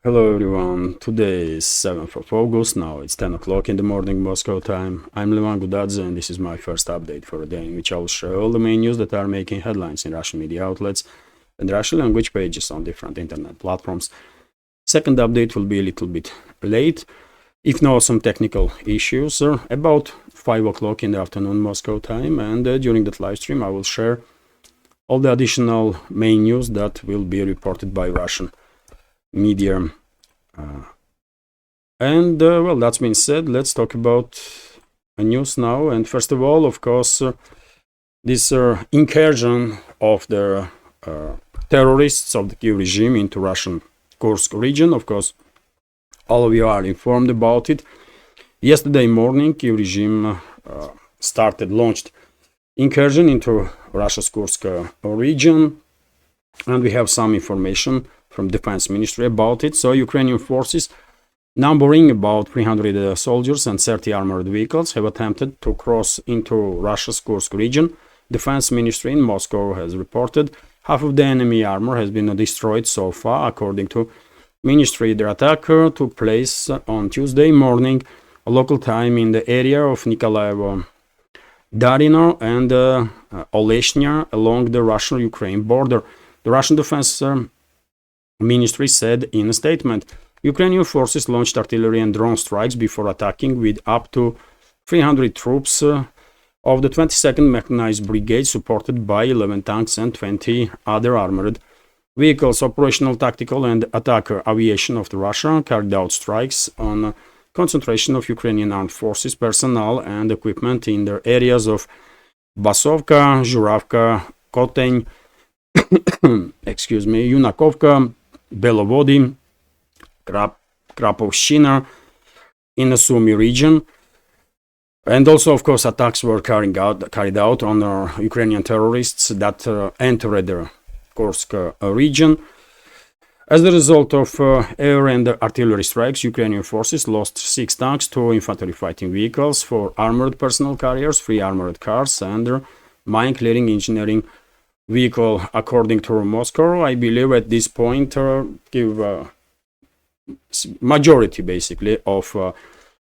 Hello everyone, today is 7th of August, now it's 10 o'clock in the morning Moscow time. I'm Levan Gudadze and this is my first update for a day in which I will share all the main news that are making headlines in Russian media outlets and Russian language pages on different internet platforms. Second update will be a little bit late, if not some technical issues, about 5 o'clock in the afternoon Moscow time, and during that live stream I will share all the additional main news that will be reported by Russian media. Well, that's been said, let's talk about news now. And first of all, of course, this incursion of the terrorists of the Kiev regime into Russian Kursk region. Of course, all of you are informed about it. Yesterday morning, Kiev regime launched incursion into Russia's Kursk region, and we have some information from Defense Ministry about it. So Ukrainian forces, numbering about 300 soldiers and 30 armored vehicles, have attempted to cross into Russia's Kursk region. Defense Ministry in Moscow has reported half of the enemy armor has been destroyed so far. According to Ministry, the attack took place on Tuesday morning, local time, in the area of Nikolaevo, Darino and Oleshnya along the Russian-Ukraine border. The Russian Defense Ministry said in a statement, Ukrainian forces launched artillery and drone strikes before attacking with up to 300 troops of the 22nd Mechanized Brigade, supported by 11 tanks and 20 other armored vehicles. Operational, tactical and attack aviation of Russia carried out strikes on a concentration of Ukrainian armed forces personnel and equipment in the areas of Basovka, Zhuravka, Koteny, Yunakovka, Belovody, Krapovshchina in the Sumy region. And also, of course, attacks were carried out on Ukrainian terrorists that entered the Kursk region. As a result of air and artillery strikes, Ukrainian forces lost 6 tanks, 2 infantry fighting vehicles, 4 armored personnel carriers, 3 armored cars, and mine-clearing engineering vehicle. According to Moscow, I believe at this point majority basically of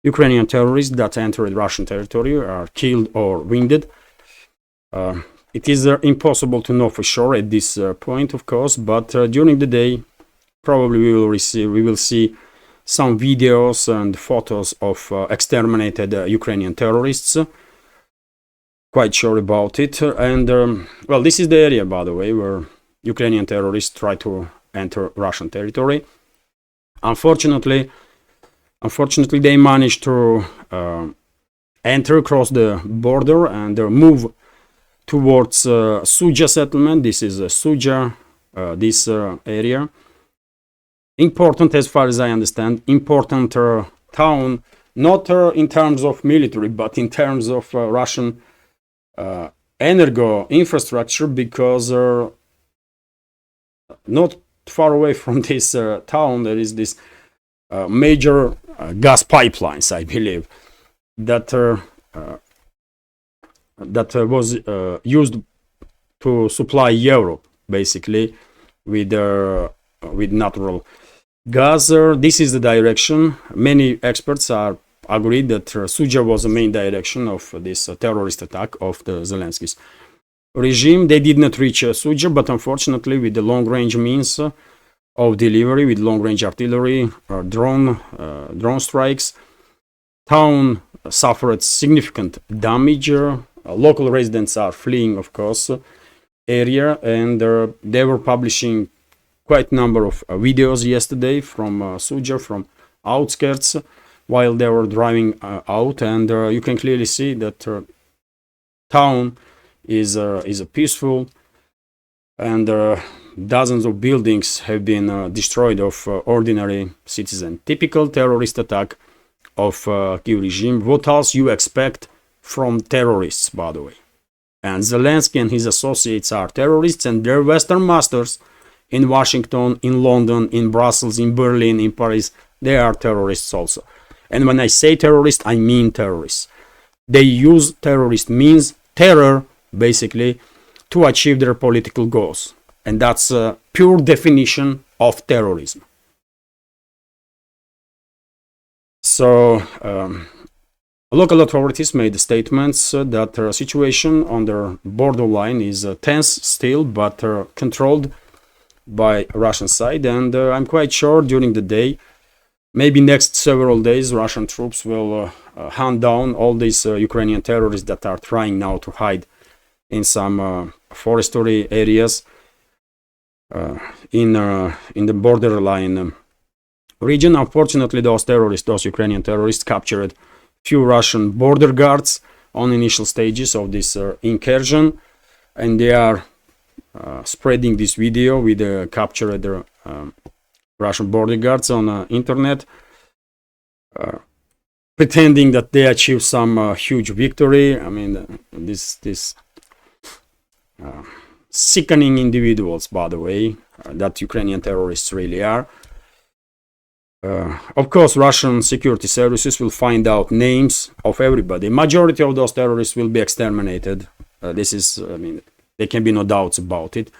Ukrainian terrorists that entered Russian territory are killed or wounded. It is impossible to know for sure at this point, of course, but during the day probably we will see some videos and photos of exterminated Ukrainian terrorists. Quite sure about it. And well, this is the area, by the way, where Ukrainian terrorists try to enter Russian territory. Unfortunately, they managed to enter across the border and move towards Suja settlement. This is Suja, this area. Important, as far as I understand, important town, not in terms of military, but in terms of Russian energo infrastructure, because not far away from this town there is this major gas pipelines, I believe, that was used to supply Europe basically with natural gas. This is the direction. Many experts are agreed that Suja was the main direction of this terrorist attack of the Zelensky's regime. They did not reach Suja, but unfortunately with the long-range means of delivery, with long-range artillery, drone strikes, town suffered significant damage. Local residents are fleeing, of course, area, and they were publishing quite a number of videos yesterday from Suja, from outskirts, while they were driving out, and you can clearly see that town is peaceful, and dozens of buildings have been destroyed of ordinary citizens. Typical terrorist attack of Kiev regime. What else you expect from terrorists, by the way? And Zelensky and his associates are terrorists, and their Western masters in Washington, in London, in Brussels, in Berlin, in Paris, they are terrorists also. And when I say terrorist, I mean terrorists. They use terrorist means, terror, basically, to achieve their political goals. And that's a pure definition of terrorism. So local authorities made statements that the situation on their borderline is tense still, but controlled by Russian side. And I'm quite sure during the day, maybe next several days, Russian troops will hunt down all these Ukrainian terrorists that are trying now to hide in some forestry areas in the borderline region. Unfortunately, those Ukrainian terrorists captured few Russian border guards on initial stages of this incursion, and they are spreading this video with captured Russian border guards on internet, pretending that they achieved some huge victory. I mean, this sickening individuals, by the way, that Ukrainian terrorists really are. Of course, Russian security services will find out names of everybody. Majority of those terrorists will be exterminated. This is, I mean, there can be no doubts about it.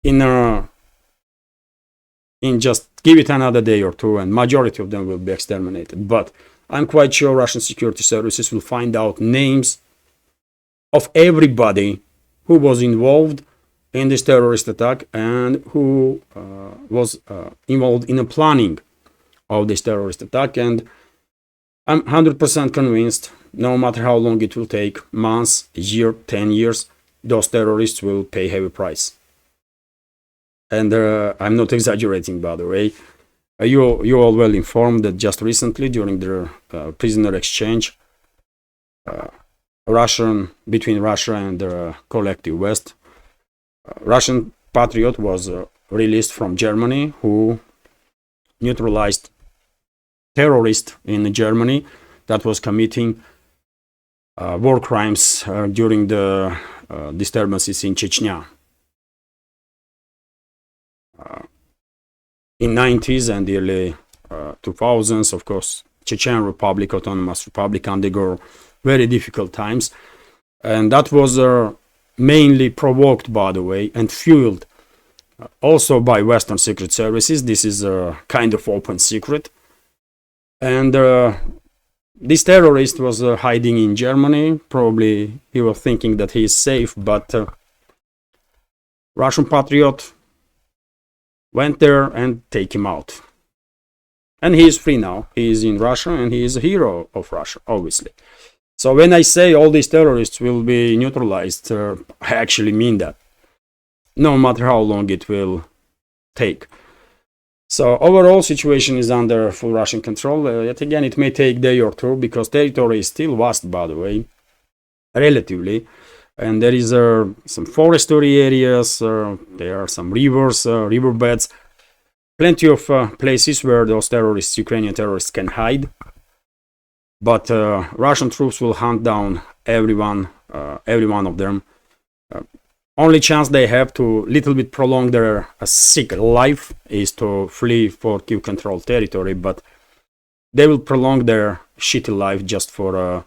In just give it another day or two, and majority of them will be exterminated. But I'm quite sure Russian security services will find out names of everybody who was involved in this terrorist attack and who was involved in the planning of this terrorist attack. And I'm 100% convinced, no matter how long it will take, months, a year, 10 years, those terrorists will pay heavy price. And I'm not exaggerating, by the way. You all well informed that just recently, during the prisoner exchange between Russia and the collective West, Russian patriot was released from Germany, who neutralized terrorist in Germany that was committing war crimes during the disturbances in Chechnya in 90s and the early 2000s. Of course, Chechen Republic, Autonomous Republic, undergo very difficult times, and that was mainly provoked, by the way, and fueled also by Western secret services. This is a kind of open secret. And this terrorist was hiding in Germany. Probably he was thinking that he is safe, but Russian patriot went there and take him out. And he is free now. He is in Russia and he is a hero of Russia, obviously. So when I say all these terrorists will be neutralized, I actually mean that. No matter how long it will take. So overall situation is under full Russian control. Yet again, it may take a day or two because territory is still vast, by the way, relatively. And there is some forestry areas, there are some rivers, riverbeds, plenty of places where those terrorists, Ukrainian terrorists, can hide. But Russian troops will hunt down every one of them. Only chance they have to little bit prolong their sick life is to flee for Kiev-controlled territory, but they will prolong their shitty life just for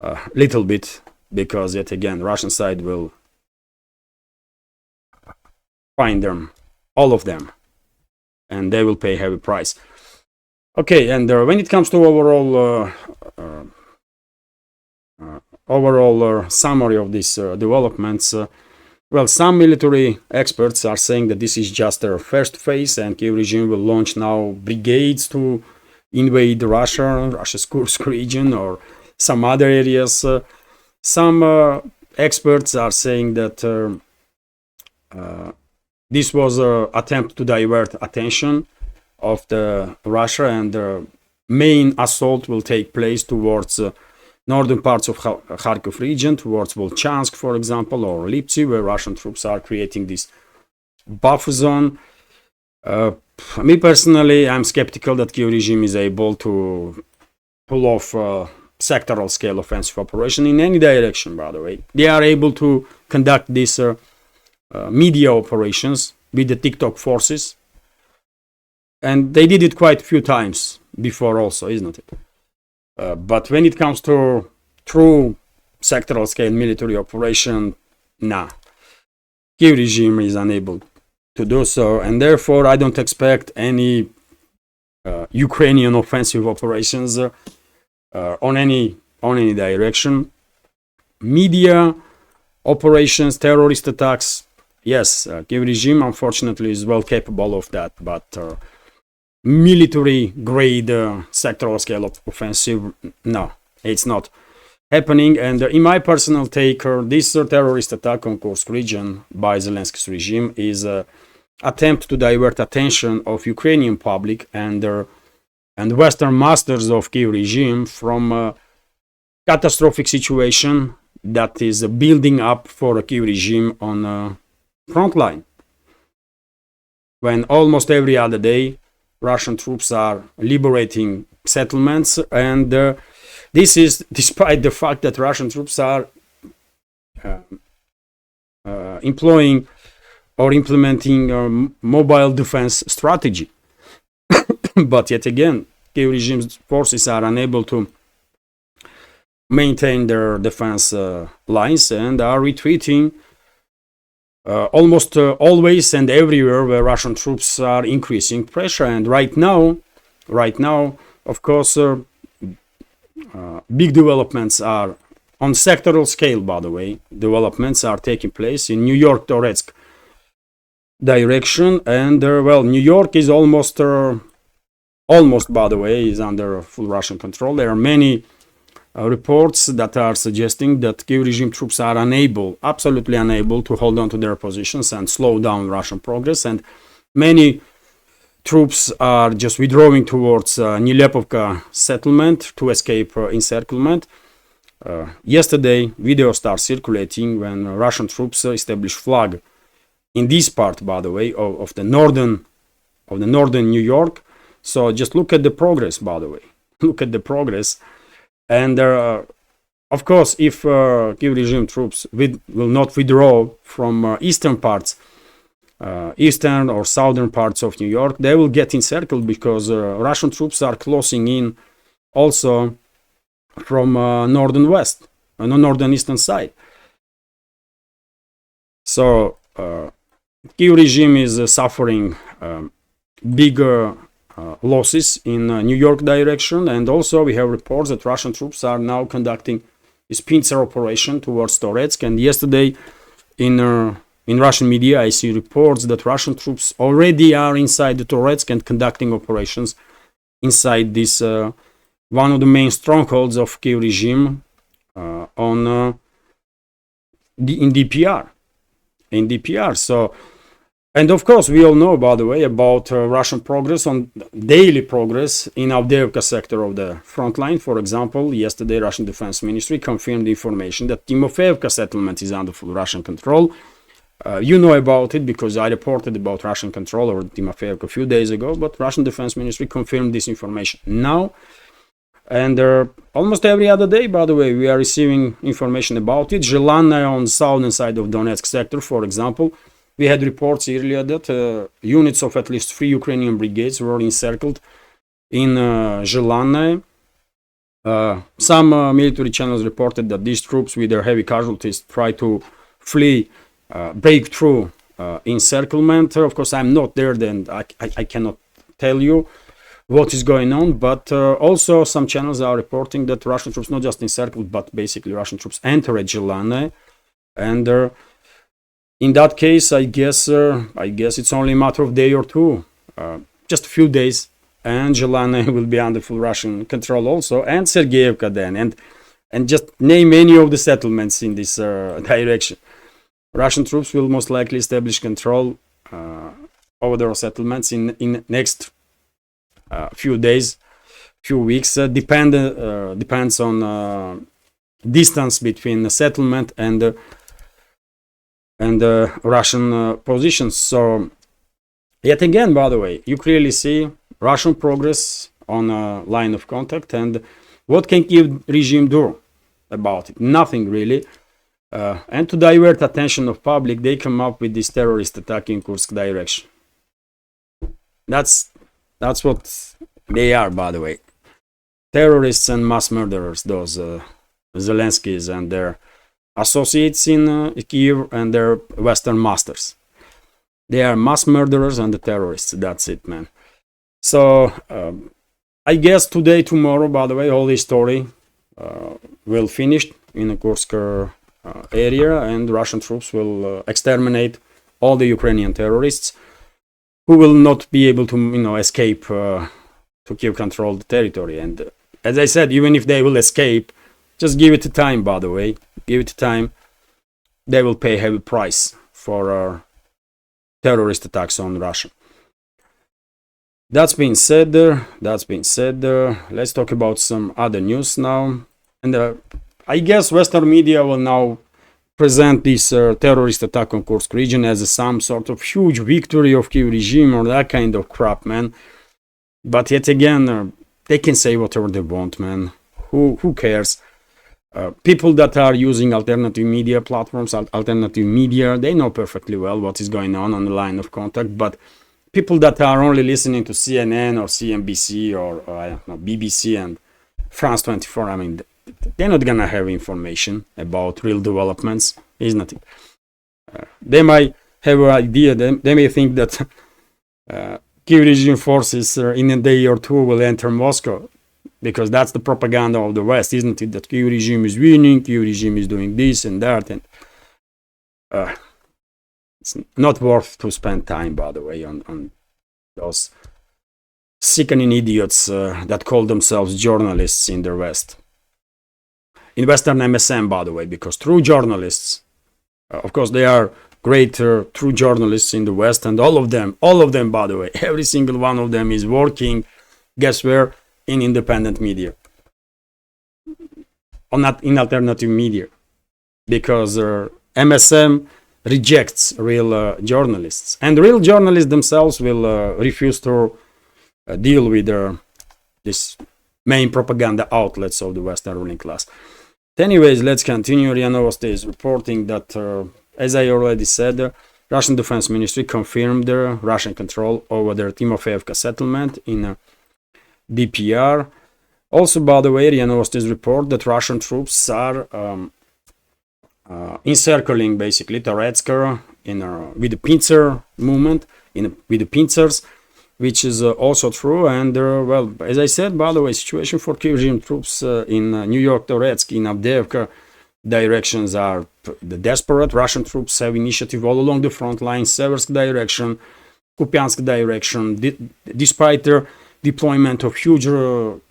a little bit, because yet again, Russian side will find them, all of them, and they will pay heavy price. Okay, and when it comes to overall summary of these developments, well, some military experts are saying that this is just their first phase, and Kiev regime will launch now brigades to invade Russia's Kursk region or some other areas. Some experts are saying that this was an attempt to divert attention of the Russia, and the main assault will take place towards northern parts of Kharkiv region, towards Volchansk, for example, or Lipsy, where Russian troops are creating this buffer zone. Me personally, I'm skeptical that Kiev regime is able to pull off sectoral scale offensive operation in any direction, by the way. They are able to conduct these media operations with the TikTok forces, and they did it quite a few times before also, isn't it? But when it comes to true sectoral scale military operation, nah. Kiev regime is unable to do so, and therefore I don't expect any Ukrainian offensive operations on any direction. Media operations, terrorist attacks. Yes, Kiev regime unfortunately is well capable of that, but military grade sectoral scale of offensive, no, it's not happening. And in my personal take, this terrorist attack on Kursk region by Zelensky's regime is an attempt to divert attention of Ukrainian public and Western masters of Kiev regime from a catastrophic situation that is building up for a Kiev regime on front line. When almost every other day Russian troops are liberating settlements, and this is despite the fact that Russian troops are employing or implementing a mobile defense strategy. But yet again, Kiev regime's forces are unable to maintain their defense lines and are retreating almost always and everywhere where Russian troops are increasing pressure. And right now, of course, big developments are on sectoral scale, by the way. Developments are taking place in New York, Donetsk direction, and well, New York is almost, by the way, is under full Russian control. There are many reports that are suggesting that Kiev regime troops are absolutely unable to hold on to their positions and slow down Russian progress, and many troops are just withdrawing towards Nilepovka settlement to escape encirclement. Yesterday, video started circulating when Russian troops established flag in this part, by the way, of the northern New York. So just look at the progress, by the way. Look at the progress. And of course, if Kiev regime troops will not withdraw from eastern or southern parts of New York, they will get encircled because Russian troops are closing in also from northern eastern side. So Kiev regime is suffering bigger losses in New York direction, and also we have reports that Russian troops are now conducting this pincer operation towards Donetsk. And yesterday in Russian media I see reports that Russian troops already are inside the Donetsk and conducting operations inside this one of the main strongholds of Kiev regime in DPR. So, and of course, we all know, by the way, about Russian progress on daily progress in Avdiivka sector of the front line. For example, yesterday, Russian Defense Ministry confirmed the information that Timofeevka settlement is under full Russian control. You know about it because I reported about Russian control over Timofeevka a few days ago, but Russian Defense Ministry confirmed this information now. And almost every other day, by the way, we are receiving information about it. Zhelannaya on the southern side of Donetsk sector, for example. We had reports earlier that units of at least 3 Ukrainian brigades were encircled in Zhelannaya. Some military channels reported that these troops with their heavy casualties try to flee, break through encirclement. Of course, I'm not there, then I cannot tell you what is going on, but also some channels are reporting that Russian troops not just encircled, but basically Russian troops entered Zhelannaya, and in that case, I guess it's only a matter of day or two, just a few days, and Zhelannaya will be under full Russian control also, and Sergeyevka then, and just name any of the settlements in this direction. Russian troops will most likely establish control over their settlements in next few days, few weeks. Depends on distance between the settlement and Russian positions. So yet again, by the way, you clearly see Russian progress on a line of contact, and what can Kiev regime do about it? Nothing really. And to divert attention of public, they come up with this terrorist attack in Kursk direction. That's what they are, by the way. Terrorists and mass murderers, those Zelenskys and their associates in Kiev and their Western masters. They are mass murderers and the terrorists. That's it, man. So I guess today, tomorrow, by the way, all this story will finish in the Kursk area, and Russian troops will exterminate all the Ukrainian terrorists who will not be able to, escape to keep control of the territory. And as I said, even if they will escape, just give it time, by the way. Give it time. They will pay a heavy price for terrorist attacks on Russia. That's been said, let's talk about some other news now. And I guess Western media will now present this terrorist attack on Kursk region as some sort of huge victory of Kyiv regime or that kind of crap, man. But yet again, they can say whatever they want, man. Who cares? People that are using alternative media platforms, alternative media, they know perfectly well what is going on the line of contact. But people that are only listening to CNN or CNBC or I don't know, BBC and France 24, I mean, they're not gonna have information about real developments, isn't it? They might have an idea. They may think that Kyiv regime forces in a day or two will enter Moscow, because that's the propaganda of the West, isn't it? That Kyiv regime is winning, Kyiv regime is doing this and that, and it's not worth to spend time, by the way, on those sickening idiots that call themselves journalists in the West. In Western MSM, by the way, because true journalists, of course, they are great true journalists in the West, and all of them, by the way, every single one of them is working, guess where? In independent media, or not in alternative media, because MSM rejects real journalists, and real journalists themselves will refuse to deal with this main propaganda outlets of the Western ruling class. Anyways, let's continue. RIA Novosti is reporting that, as I already said, Russian Defense Ministry confirmed Russian control over the Timofeevka settlement in DPR. Also, by the way, RIA Novosti's report that Russian troops are encircling basically Toretsk with the pincer movement, with the pincers, which is also true. And well, as I said, by the way, situation for Kyiv regime troops in New York, Toretsk, in Avdiivka directions are desperate. Russian troops have initiative all along the front line, Seversk direction, Kupiansk direction. Despite their deployment of huge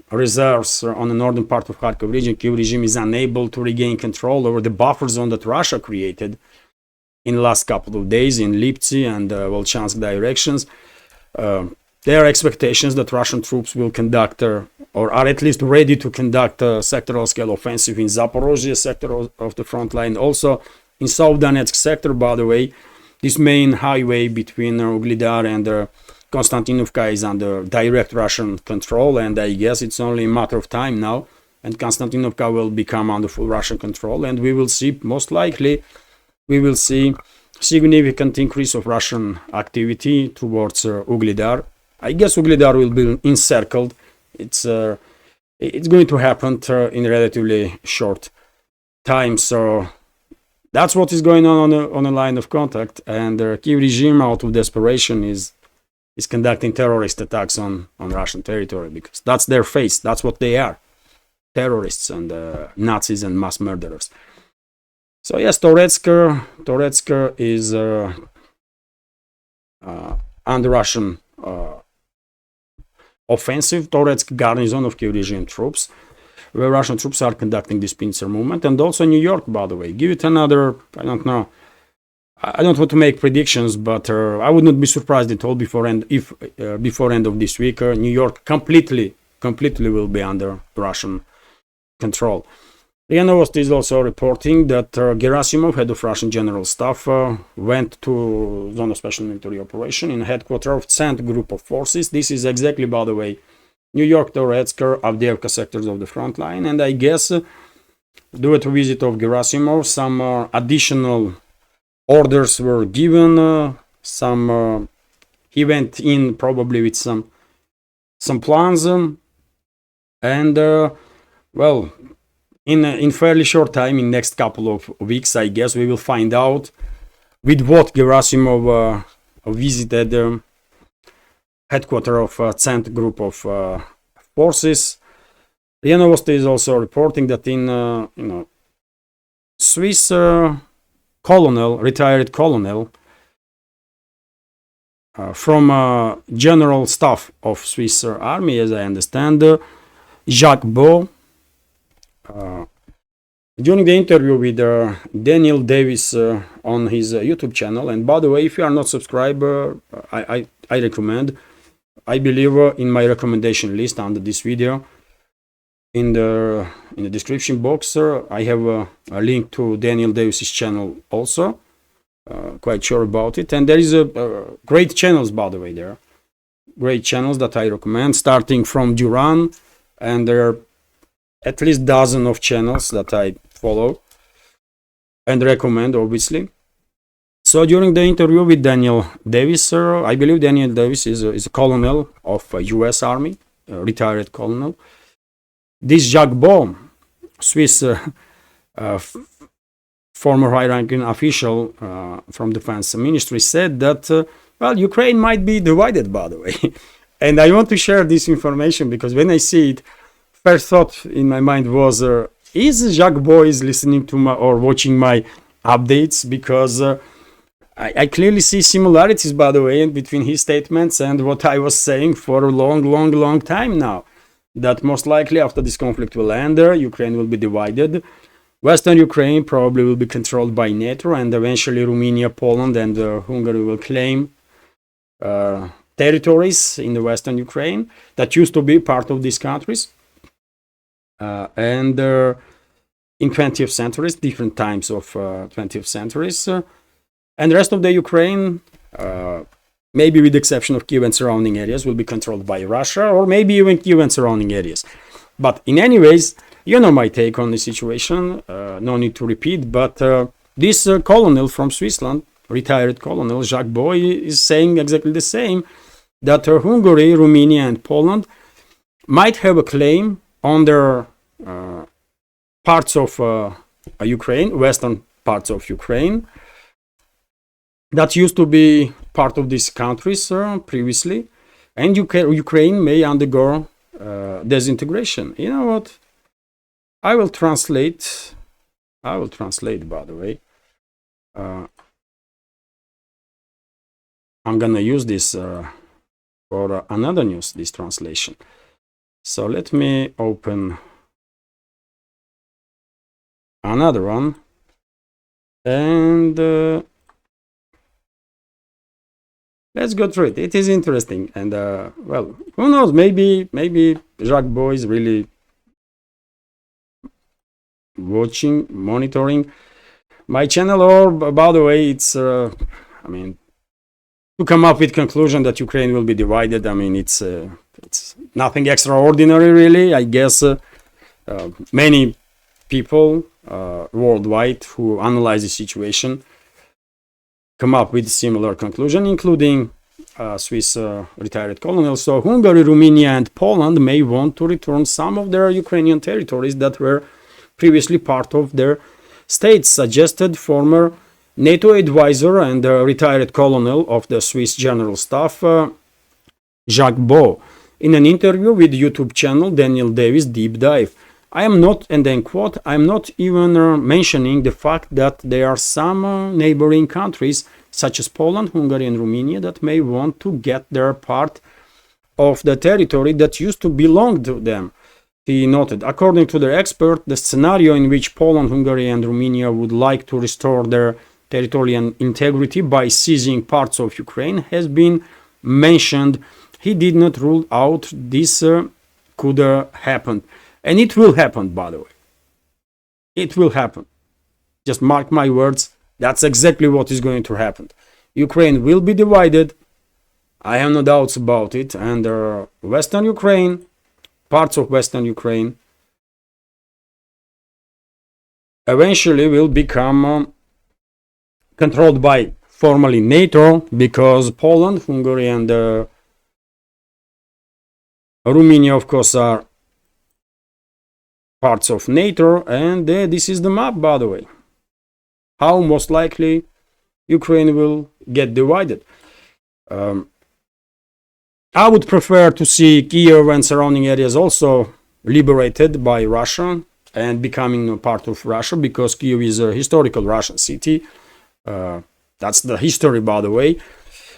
reserves on the northern part of Kharkov region, Kyiv regime is unable to regain control over the buffer zone that Russia created in the last couple of days in Liptsi and Volchansk directions. There are expectations that Russian troops will conduct, or are at least ready to conduct, a sectoral scale offensive in Zaporozhye sector of the front line. Also in South Donetsk sector, by the way, this main highway between Uglidar and Konstantinovka is under direct Russian control, and I guess it's only a matter of time now, and Konstantinovka will become under full Russian control, and we will see, most likely, we will see significant increase of Russian activity towards Uglidar. I guess Uglidar will be encircled. It's going to happen in a relatively short time. So that's what is going on the line of contact. And the Kyiv regime, out of desperation, is conducting terrorist attacks on Russian territory, because that's their face. That's what they are: terrorists and Nazis and mass murderers. So yes, Toretsk is under Russian offensive. Toretsk garrison of Kyiv regime troops, where Russian troops are conducting this pincer movement, and also New York, by the way. Give it another, I don't know. I don't want to make predictions, but I would not be surprised at all before end of this week, New York completely will be under Russian control. RIA Novosti is also reporting that Gerasimov, head of Russian General Staff, went to Zone of Special Military Operation in headquarters of Cent Group of Forces. This is exactly, by the way, New York, Toretsk, Avdiivka sectors of the front line. And I guess, due to visit of Gerasimov, some additional orders were given. He went in probably with some plans, and well, in fairly short time, in next couple of weeks, I guess we will find out with what Gerasimov visited headquarter of Cent group of forces. RIA Novosti is also reporting that in Swiss colonel, retired colonel from general staff of Swiss army, as I understand, Jacques Beau, during the interview with Daniel Davis on his YouTube channel. And by the way, if you are not subscribed, I recommend. I believe in my recommendation list under this video. In the description box, I have a link to Daniel Davis's channel also. Quite sure about it. And there is great channels, by the way, there. Great channels that I recommend, starting from Duran, and there are at least dozen of channels that I follow and recommend, obviously. So during the interview with Daniel Davis, I believe Daniel Davis is a colonel of US Army, a retired colonel. This Jacques Beau, Swiss former high-ranking official from Defense Ministry, said that, well, Ukraine might be divided, by the way. And I want to share this information because when I see it, first thought in my mind was, is Jacques Beau is listening to my or watching my updates? Because I clearly see similarities, by the way, between his statements and what I was saying for a long time now. That most likely after this conflict will end, Ukraine will be divided. Western Ukraine probably will be controlled by NATO, and eventually Romania, Poland, and Hungary will claim territories in the Western Ukraine that used to be part of these countries. And in 20th centuries, different times of 20th centuries, and the rest of the Ukraine, maybe with the exception of Kiev and surrounding areas, will be controlled by Russia, or maybe even Kiev and surrounding areas. But in any ways, you know my take on the situation, no need to repeat, but this colonel from Switzerland, retired colonel Jacques Beau, is saying exactly the same, that Hungary, Romania and Poland might have a claim on their parts of Ukraine, western parts of Ukraine, that used to be part of these countries previously, and Ukraine may undergo disintegration. You know what? I will translate, by the way. I'm gonna use this for another news, this translation. So let me open another one, and let's go through it. It is interesting, and well, who knows? Maybe Jacques Beau is really watching, monitoring my channel, or by the way, it's I mean, to come up with conclusion that Ukraine will be divided. I mean, it's nothing extraordinary, really. I guess many people worldwide who analyze the situation come up with similar conclusion, including Swiss retired colonel. So Hungary, Romania and Poland may want to return some of their Ukrainian territories that were previously part of their states, suggested former NATO advisor and retired colonel of the Swiss General Staff, Jacques Beau, in an interview with YouTube channel Daniel Davis Deep Dive. I am not, and then quote, I am not even mentioning the fact that there are some neighboring countries such as Poland, Hungary and Romania that may want to get their part of the territory that used to belong to them. He noted, according to the expert, the scenario in which Poland, Hungary and Romania would like to restore their territorial integrity by seizing parts of Ukraine has been mentioned. He did not rule out this could happen. And it will happen, by the way. It will happen. Just mark my words. That's exactly what is going to happen. Ukraine will be divided. I have no doubts about it. And Western Ukraine, parts of Western Ukraine, eventually will become controlled by formally NATO, because Poland, Hungary and Romania, of course, are parts of NATO, and this is the map, by the way, how most likely Ukraine will get divided. I would prefer to see Kiev and surrounding areas also liberated by Russia and becoming a part of Russia, because Kiev is a historical Russian city. That's the history, by the way.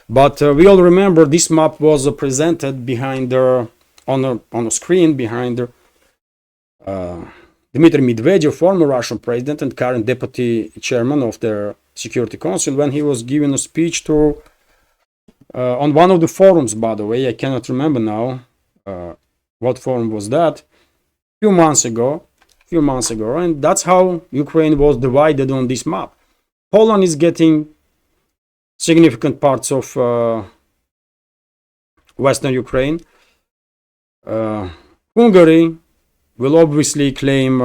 But we all remember this map was presented behind on a screen behind Dmitry Medvedev, former Russian president and current deputy chairman of the Security Council, when he was giving a speech to on one of the forums, by the way. I cannot remember now what forum was that. Few months ago, and that's how Ukraine was divided on this map. Poland is getting significant parts of Western Ukraine. Hungary will obviously claim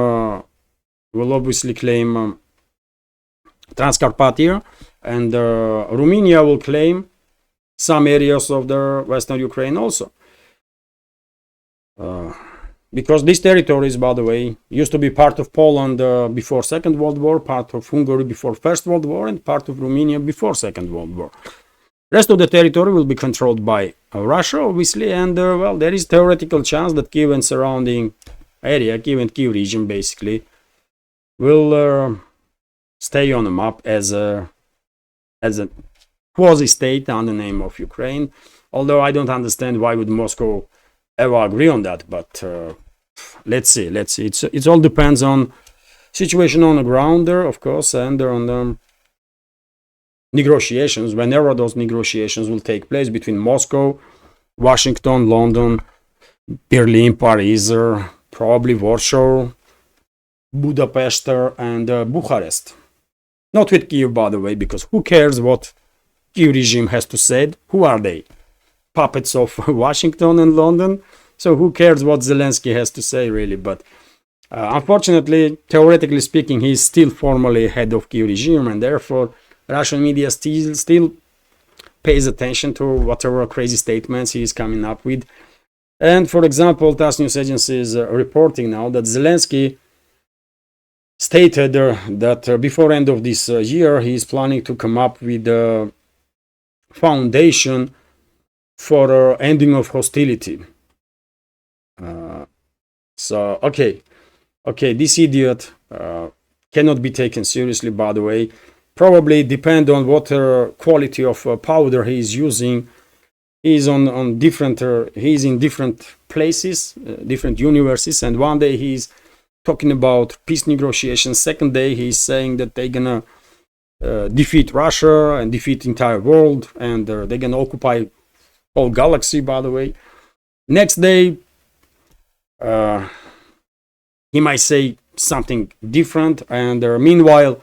Transcarpathia, and Romania will claim some areas of the Western Ukraine also. Because these territories, by the way, used to be part of Poland before Second World War, part of Hungary before First World War, and part of Romania before Second World War. Rest of the territory will be controlled by Russia, obviously, and well, there is theoretical chance that Kiev and surrounding area, Kiev and Kiev region, basically, will stay on the map as a quasi-state under the name of Ukraine. Although I don't understand why would Moscow ever agree on that, but let's see. It all depends on situation on the ground there, of course, and on negotiations, whenever those negotiations will take place between Moscow, Washington, London, Berlin, Paris, probably Warsaw, Budapest, and Bucharest. Not with Kiev, by the way, because who cares what Kiev regime has to say? Who are they? Puppets of Washington and London? So who cares what Zelensky has to say, really? But unfortunately, theoretically speaking, he is still formally head of Kiev regime, and therefore Russian media still pays attention to whatever crazy statements he is coming up with. And for example, TASS news agency is reporting now that Zelensky stated that before end of this year, he is planning to come up with a foundation for ending of hostility. So, okay, this idiot cannot be taken seriously, by the way. Probably depend on what quality of powder he is using. He's on different. He's in different places, different universes, and one day he's talking about peace negotiations. Second day he's saying that they're gonna defeat Russia and defeat the entire world, and they're gonna occupy whole galaxy. By the way, next day he might say something different, and meanwhile.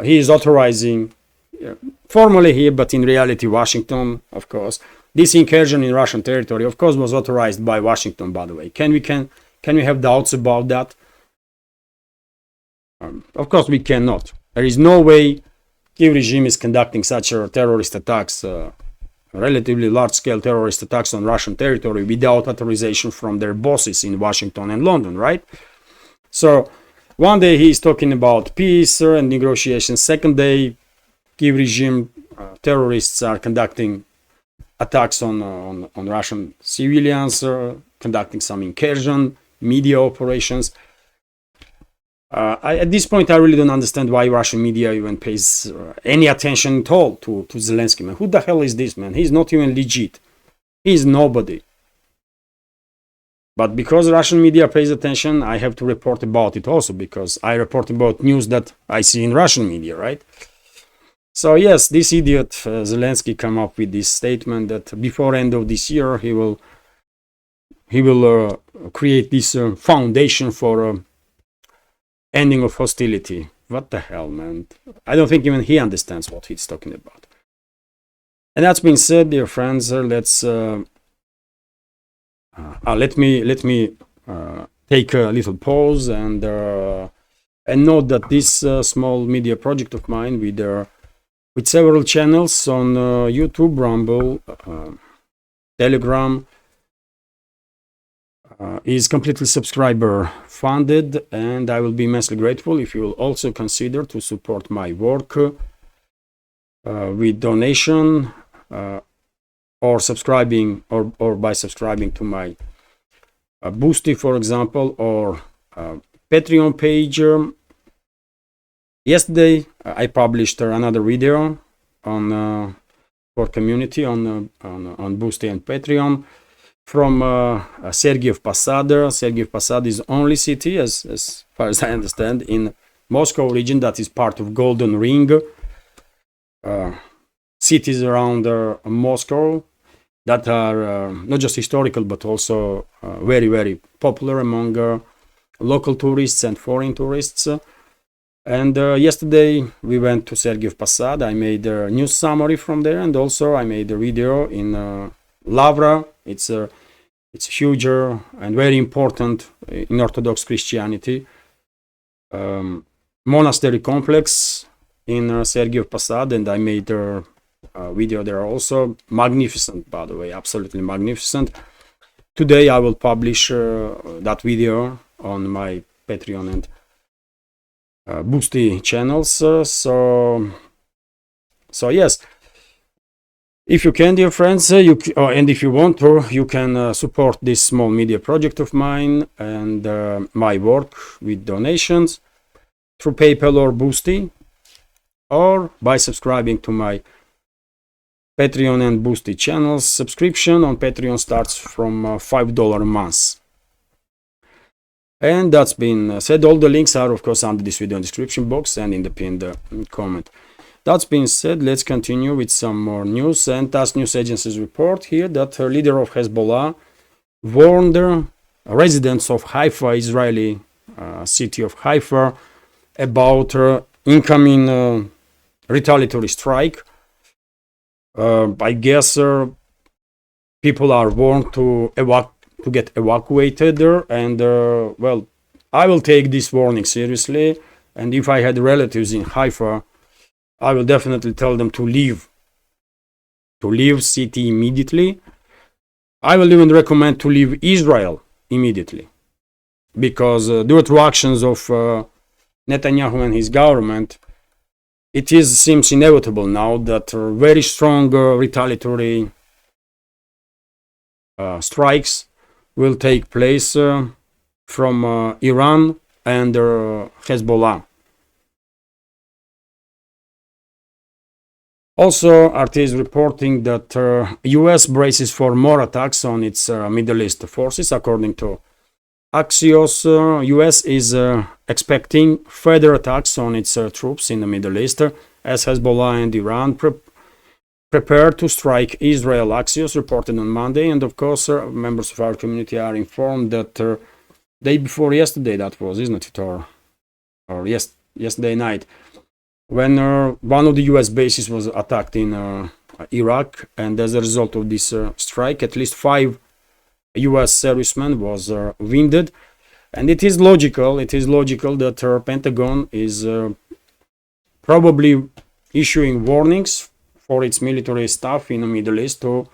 He is authorizing, formally here, but in reality Washington, of course. This incursion in Russian territory, of course, was authorized by Washington, by the way. Can we have doubts about that? Of course we cannot. There is no way Kiev regime is conducting such terrorist attacks, relatively large-scale terrorist attacks on Russian territory without authorization from their bosses in Washington and London, right? So, one day he is talking about peace and negotiations. Second day, Kiev regime terrorists are conducting attacks on Russian civilians, conducting some incursion, media operations. At this point, I really don't understand why Russian media even pays any attention at all to Zelensky. Man, who the hell is this man? He's not even legit. He's nobody. But because Russian media pays attention, I have to report about it also, because I report about news that I see in Russian media, right? So yes, this idiot Zelensky come up with this statement that before end of this year he will create this foundation for ending of hostility. What the hell, man? I don't think even he understands what he's talking about. And that's been said, dear friends, let's. Let me take a little pause and note that this small media project of mine with several channels on YouTube, Rumble, Telegram is completely subscriber funded, and I will be immensely grateful if you will also consider to support my work with donation. or subscribing, or by subscribing to my Boosty, for example, or Patreon page. Yesterday I published another video on for community on Boosty and Patreon from Sergiev Posad. Sergiev Posad is only city, as far as I understand, in Moscow region that is part of Golden Ring. Cities around Moscow that are not just historical but also very, very popular among local tourists and foreign tourists. And yesterday we went to Sergiev Posad. I made a news summary from there, and also I made a video in Lavra. It's huge and very important in Orthodox Christianity monastery complex in Sergiev Posad, and I made a video there also. Magnificent, by the way, absolutely magnificent. Today I will publish that video on my Patreon and Boosty channels. So yes, if you can, dear friends, and if you want to, you can support this small media project of mine and my work with donations through PayPal or Boosty, or by subscribing to my Patreon and Boosty channels. Subscription on Patreon starts from $5 a month. And that's been said. All the links are, of course, under this video in the description box and in the pinned comment. That's been said, let's continue with some more news. And TASS news agencies report here that the leader of Hezbollah warned residents of Haifa, Israeli city of Haifa, about incoming retaliatory strike. I guess people are warned to get evacuated there, and well, I will take this warning seriously, and if I had relatives in Haifa, I will definitely tell them to leave city immediately. I will even recommend to leave Israel immediately, because due to actions of Netanyahu and his government, it seems inevitable now that very strong retaliatory strikes will take place from Iran and Hezbollah. Also, RT is reporting that US braces for more attacks on its Middle East forces. According to Axios, US is expecting further attacks on its troops in the Middle East as Hezbollah and Iran prepare to strike Israel. Axios reported on Monday, and of course members of our community are informed that day before yesterday, that was, isn't it, or yesterday night, when one of the US bases was attacked in Iraq, and as a result of this strike, at least 5 US servicemen was wounded. And it is logical that Pentagon is probably issuing warnings for its military staff in the Middle East to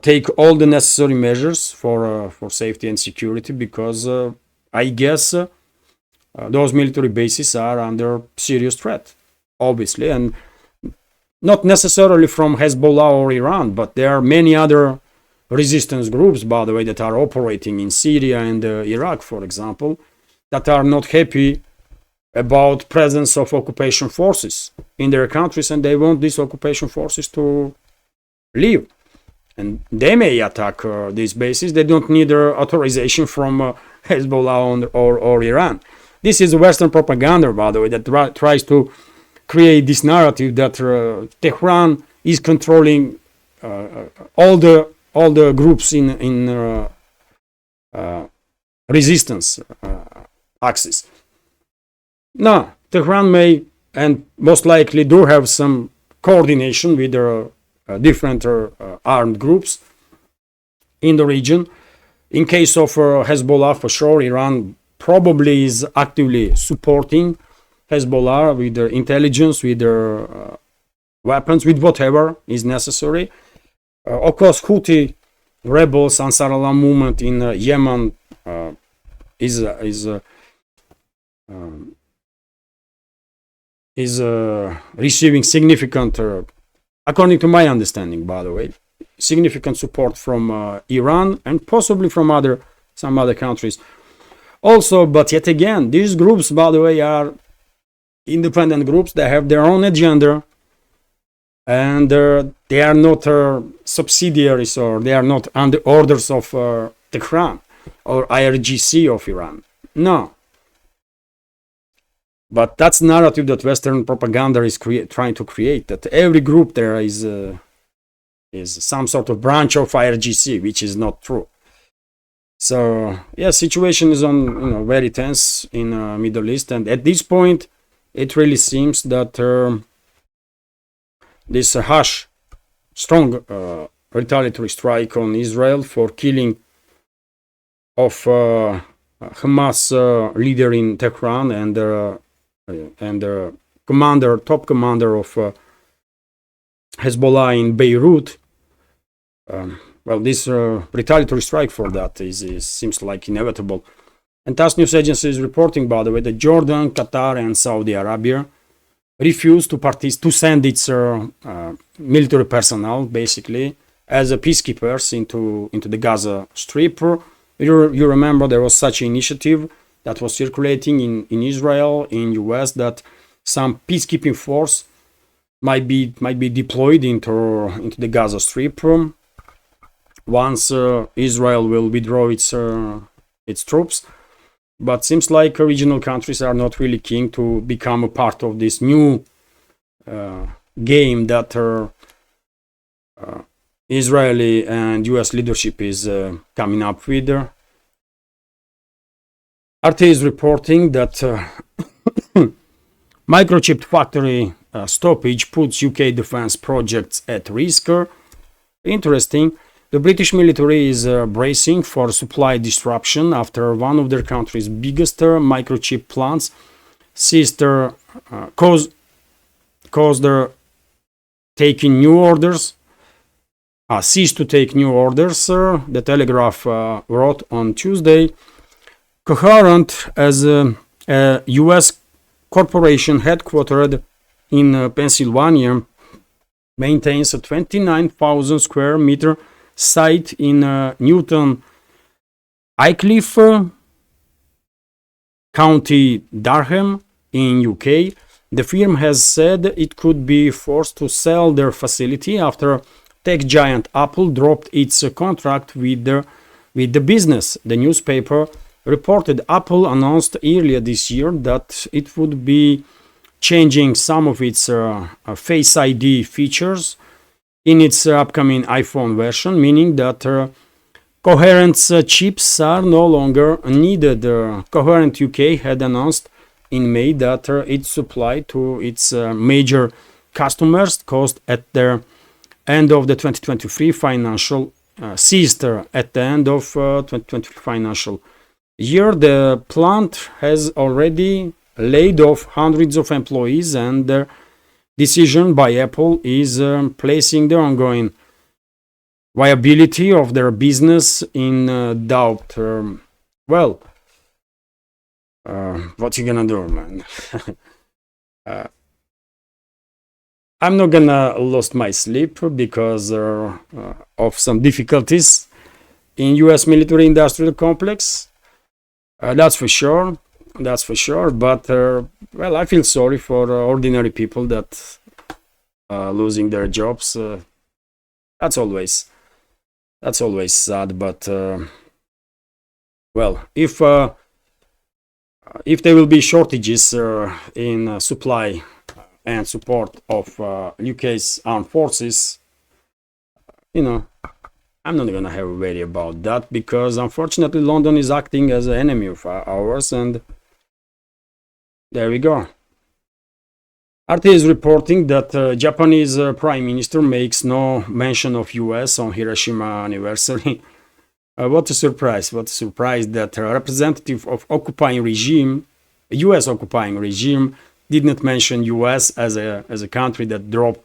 take all the necessary measures for safety and security, because I guess those military bases are under serious threat, obviously, and not necessarily from Hezbollah or Iran, but there are many other resistance groups, by the way, that are operating in Syria and Iraq, for example, that are not happy about presence of occupation forces in their countries, and they want these occupation forces to leave. And they may attack these bases. They don't need authorization from Hezbollah or Iran. This is Western propaganda, by the way, that tries to create this narrative that Tehran is controlling all the groups in resistance axis. No, Tehran may and most likely do have some coordination with different armed groups in the region. In case of Hezbollah, for sure, Iran probably is actively supporting Hezbollah with their intelligence, with their weapons, with whatever is necessary. Of course, Houthi rebels, Ansar Allah movement in Yemen is receiving significant, according to my understanding, by the way, significant support from Iran and possibly from some other countries also. But yet again, these groups, by the way, are independent groups. They have their own agenda, and they are not subsidiaries, or they are not under orders of Tehran or IRGC of Iran. No. But that's narrative that Western propaganda is trying to create, that every group there is some sort of branch of IRGC, which is not true. So yeah, situation is on very tense in Middle East, and at this point, it really seems that this harsh, strong retaliatory strike on Israel for killing of Hamas leader in Tehran and top commander of Hezbollah in Beirut. Well, this retaliatory strike for that seems like inevitable. And TASS news agency is reporting, by the way, that Jordan, Qatar, and Saudi Arabia refused to send its military personnel, basically, as peacekeepers into the Gaza Strip. You remember there was such an initiative that was circulating in Israel, in US, that some peacekeeping force might be deployed into the Gaza Strip once Israel will withdraw its troops. But seems like regional countries are not really keen to become a part of this new game that Israeli and US leadership is coming up with. RT is reporting that microchip factory stoppage puts UK defense projects at risk. Interesting. The British military is bracing for supply disruption after one of their country's biggest microchip plants ceased taking new orders. Ceased to take new orders. The Telegraph wrote on Tuesday. Coherent, as a U.S. corporation headquartered in Pennsylvania, maintains a 29,000 square meter site in Newton Aycliffe, County Durham in UK. The firm has said it could be forced to sell their facility after tech giant Apple dropped its contract with the business. The newspaper reported Apple announced earlier this year that it would be changing some of its Face ID features in its upcoming iPhone version, meaning that Coherent's chips are no longer needed. Coherent UK had announced in May that its supply to its major customers caused at their end of the 2023 financial ceased at the end of 2023 financial year. The plant has already laid off hundreds of employees, and their decision by Apple is placing the ongoing viability of their business in doubt. Well, what you gonna do, man? I'm not gonna lose my sleep because of some difficulties in U.S. military industrial complex. That's for sure. That's for sure. But well, I feel sorry for ordinary people that losing their jobs. That's always sad. But well, if there will be shortages in supply and support of UK's armed forces, I'm not gonna have a worry about that, because unfortunately London is acting as an enemy of ours, and there we go. RT is reporting that Japanese Prime Minister makes no mention of US on Hiroshima anniversary. What a surprise! What a surprise that a representative of occupying regime, US occupying regime, did not mention US as a country that dropped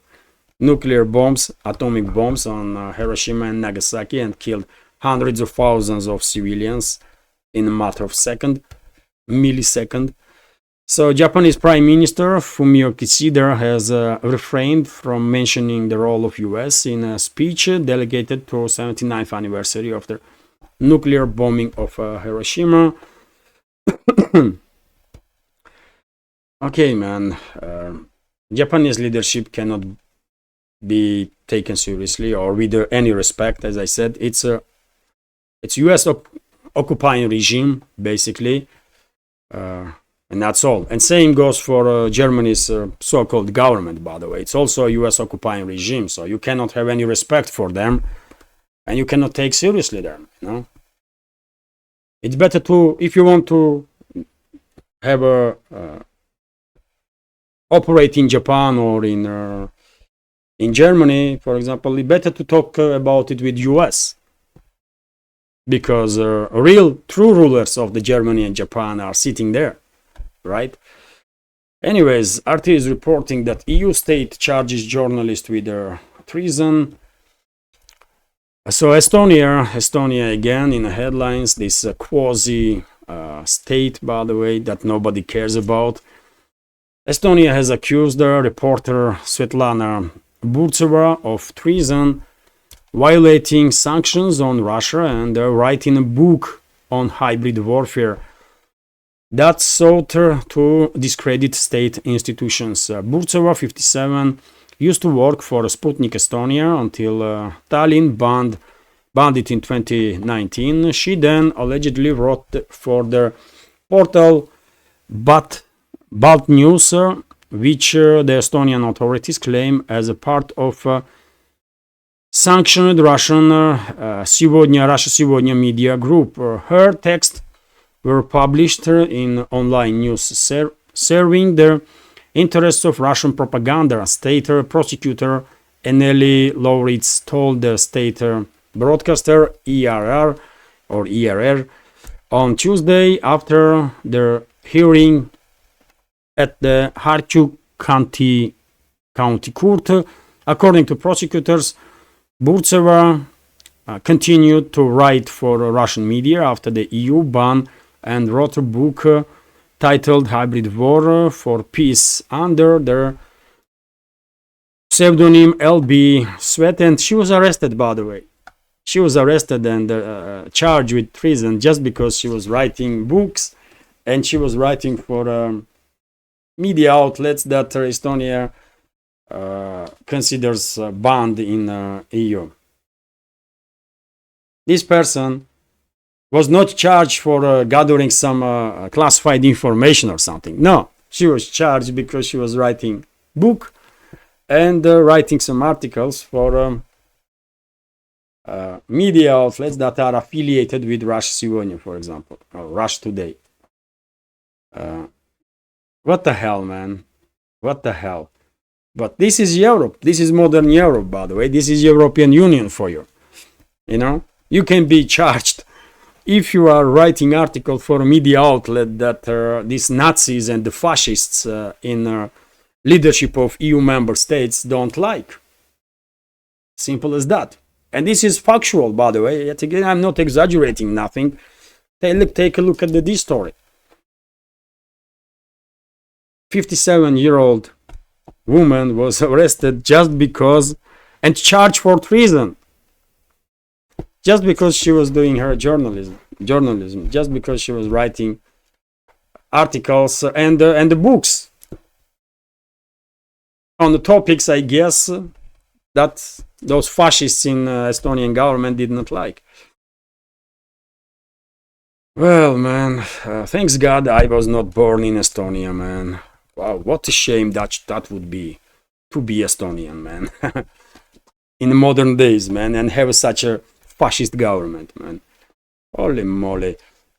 nuclear bombs, atomic bombs on Hiroshima and Nagasaki and killed hundreds of thousands of civilians in a matter of millisecond. So Japanese Prime Minister Fumio Kishida has refrained from mentioning the role of US in a speech delegated to 79th anniversary of the nuclear bombing of Hiroshima. Okay, man. Japanese leadership cannot be taken seriously or with any respect. As I said, it's US occupying regime basically. And that's all. And same goes for Germany's so-called government, by the way. It's also a US occupying regime, so you cannot have any respect for them, and you cannot take seriously them, you know. It's better to, if you want to have a operate in Japan or in Germany, for example, it's better to talk about it with US, because real true rulers of the Germany and Japan are sitting there. Right? Anyways, RT is reporting that EU state charges journalists with treason. So Estonia again in the headlines, this quasi state, by the way, that nobody cares about. Estonia has accused reporter Svetlana Burtseva of treason, violating sanctions on Russia and writing a book on hybrid warfare that sought to discredit state institutions. Burtseva, 57, used to work for Sputnik Estonia until Tallinn banned it in 2019. She then allegedly wrote for the portal Balt News, which the Estonian authorities claim as a part of sanctioned Russian Russia Сегодня media group. Her text were published in online news serving the interests of Russian propaganda. State prosecutor Eneli Lauritz told the state broadcaster ERR on Tuesday after the hearing at the Harchuk County Court. According to prosecutors, Burtseva continued to write for Russian media after the EU ban and wrote a book titled Hybrid War for Peace under the pseudonym LB Sweat, and she was arrested, by the way. She was arrested and charged with treason just because she was writing books, and she was writing for media outlets that Estonia considers banned in EU. This person was not charged for gathering some classified information or something. No, she was charged because she was writing book and writing some articles for media outlets that are affiliated with Russia Сегодня, for example, or Russia Today. What the hell, man? What the hell? But this is Europe. This is modern Europe, by the way. This is European Union for you. You know, you can be charged if you are writing article for a media outlet that these Nazis and the fascists in leadership of EU member states don't like. Simple as that. And this is factual, by the way. Yet again, I'm not exaggerating nothing. Take a look at this story. 57-year-old woman was arrested just because and charged for treason. Just because she was doing her journalism, just because she was writing articles and the books on the topics, I guess, that those fascists in Estonian government did not like. Well, man, thanks God I was not born in Estonia, man. Wow, what a shame that would be, to be Estonian, man. In modern days, man, and have such a fascist government, man. Holy moly.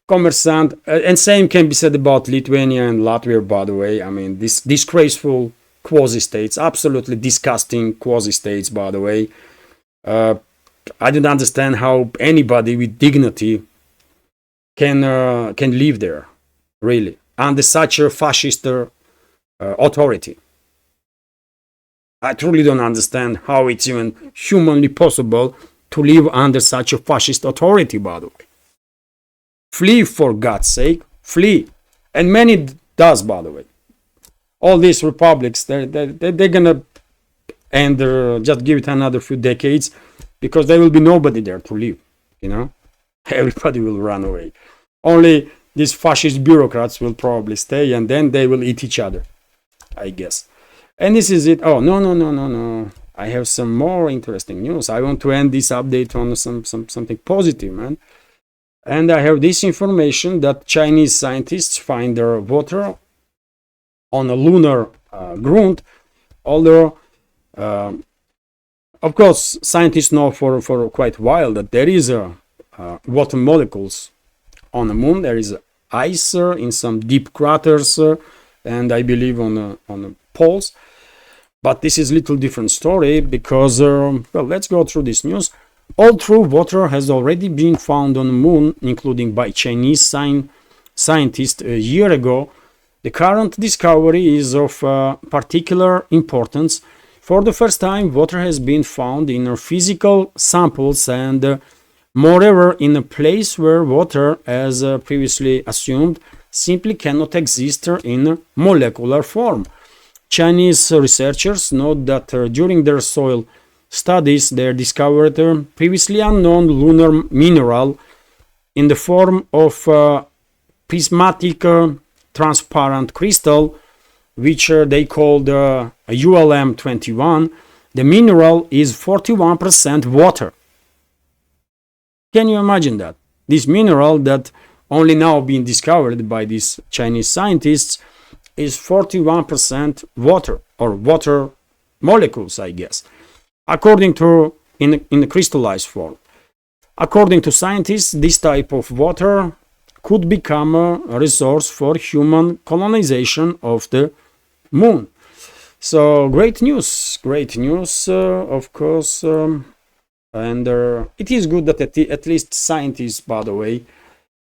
Commerçant, and same can be said about Lithuania and Latvia, by the way. I mean, this disgraceful quasi-states, absolutely disgusting quasi-states, by the way. I don't understand how anybody with dignity can live there, really, under such a fascist authority. I truly don't understand how it's even humanly possible to live under such a fascist authority, by the way. Flee, for God's sake, flee. And many does, by the way. All these republics, they're gonna end, just give it another few decades, because there will be nobody there to live, you know. Everybody will run away. Only these fascist bureaucrats will probably stay, and then they will eat each other, I guess. And this is it. Oh, no. I have some more interesting news. I want to end this update on something positive, man. And I have this information that Chinese scientists find their water on a lunar ground, although of course scientists know for quite a while that there is water molecules on the moon. There is ice in some deep craters, and I believe on the poles. But this is a little different story, because well, let's go through this news. All true water has already been found on the moon, including by Chinese scientists a year ago. The current discovery is of particular importance. For the first time, water has been found in physical samples, and moreover, in a place where water, as previously assumed, simply cannot exist in molecular form. Chinese researchers note that during their soil studies, they discovered a previously unknown lunar mineral in the form of prismatic transparent crystal, which they called ULM21. The mineral is 41% water. Can you imagine that? This mineral that only now being discovered by these Chinese scientists is 41% water, or water molecules, I guess, according to in the crystallized form. According to scientists, this type of water could become a resource for human colonization of the moon. So great news, of course. And it is good that at least scientists, by the way,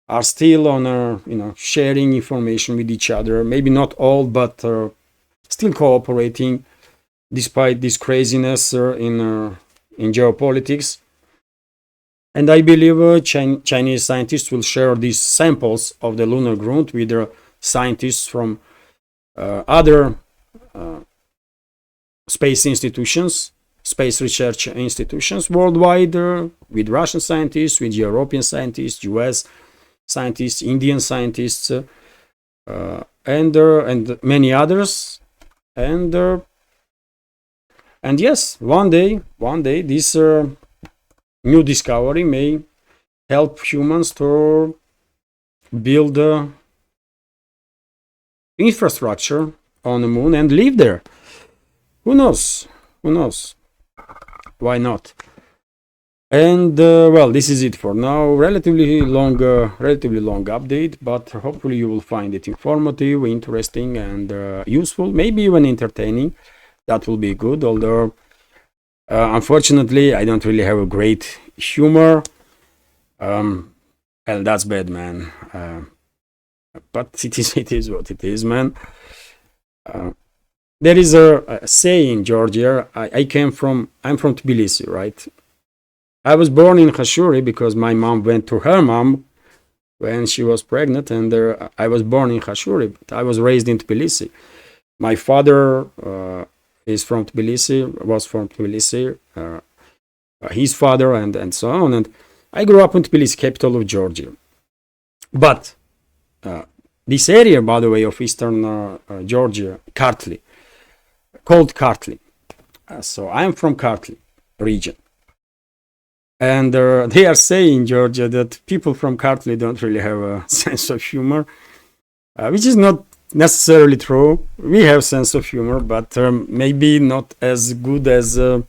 are still on sharing information with each other. Maybe not all, but still cooperating despite this craziness in geopolitics. And I believe Chinese scientists will share these samples of the lunar ground with their scientists from other space research institutions worldwide, with Russian scientists, with European scientists, US scientists, Indian scientists, and many others. And yes, one day this new discovery may help humans to build infrastructure on the moon and live there. Who knows? Why not? And well, this is it for now. Relatively long update, but hopefully you will find it informative, interesting, and useful, maybe even entertaining. That will be good, although unfortunately I don't really have a great humor, and that's bad, man. But it is what it is, man. There is a saying in Georgia. I'm from Tbilisi, right? I was born in Khashuri because my mom went to her mom when she was pregnant, and I was born in Khashuri, but I was raised in Tbilisi. My father was from Tbilisi, his father, and so on. And I grew up in Tbilisi, capital of Georgia. But this area, by the way, of eastern Georgia, Kartli, called Kartli. So I'm from Kartli region. And they are saying in Georgia that people from Kartli don't really have a sense of humor, which is not necessarily true. We have sense of humor, but maybe not as good as in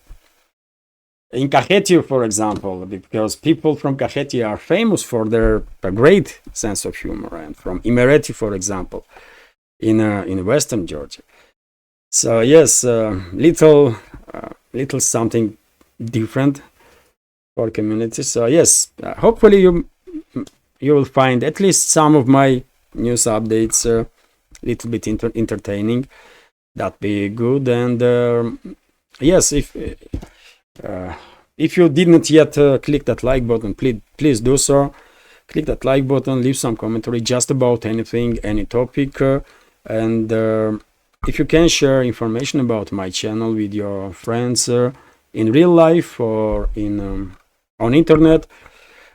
Kakheti, for example, because people from Kakheti are famous for their great sense of humor, and from Imereti, for example, in western Georgia. So yes, little something different for community. So yes, hopefully you will find at least some of my news updates a little bit entertaining. That'd be good. And yes, if you didn't yet click that like button, please do so. Click that like button, leave some commentary just about anything, any topic. And if you can share information about my channel with your friends in real life or in on internet.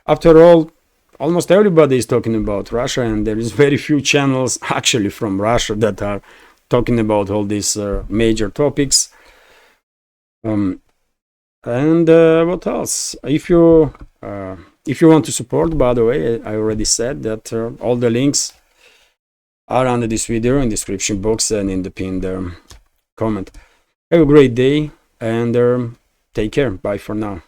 After all, almost everybody is talking about Russia, and there is very few channels actually from Russia that are talking about all these major topics. And what else? If you want to support, by the way, I already said that all the links are under this video in the description box and in the pinned comment. Have a great day and take care. Bye for now.